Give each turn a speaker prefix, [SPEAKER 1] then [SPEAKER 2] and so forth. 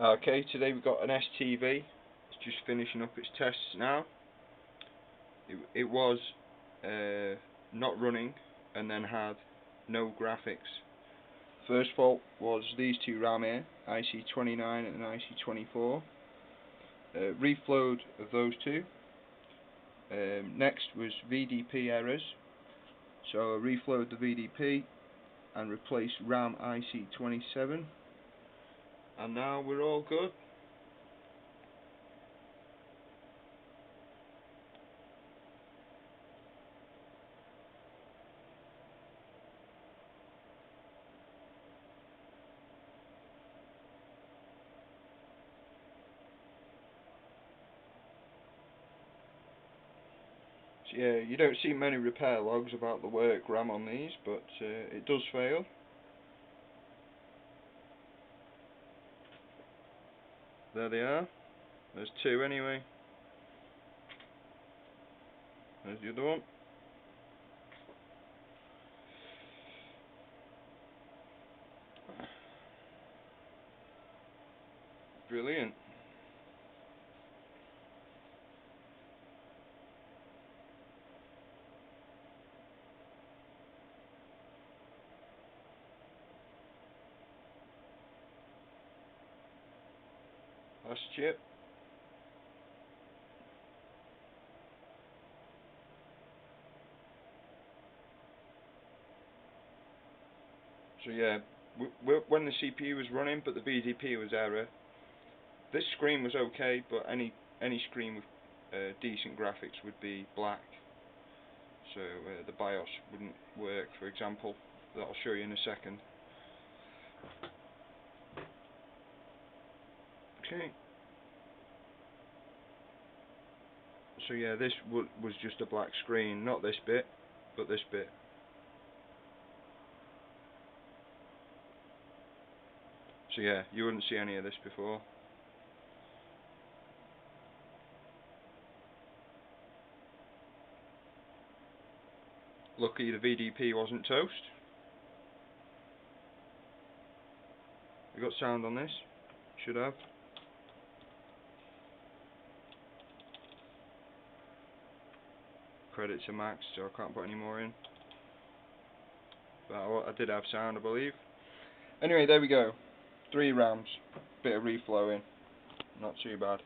[SPEAKER 1] Okay, today we've got an STV. It's just finishing up its tests now. It was not running and then had no graphics. First fault was these two RAM here, IC29 and IC24. Reflowed of those two. Next was VDP errors. So I reflowed the VDP and replaced RAM IC27. And now we're all good. So yeah, you don't see many repair logs about the work RAM on these, but it does fail. There they are. There's two anyway. There's the other one. Brilliant. Last chip. So yeah, when the CPU was running but the VDP was error, this screen was okay, but any screen with decent graphics would be black. So the BIOS wouldn't work, for example. That I'll show you in a second. Okay. So yeah, this was just a black screen, not this bit, but this bit. So yeah, you wouldn't see any of this before. Lucky the VDP wasn't toast. We got sound on this. Should have. Credits are maxed, so I can't put any more in. But I did have sound, I believe. Anyway, there we go. 3 RAMs. Bit of reflowing. Not too bad.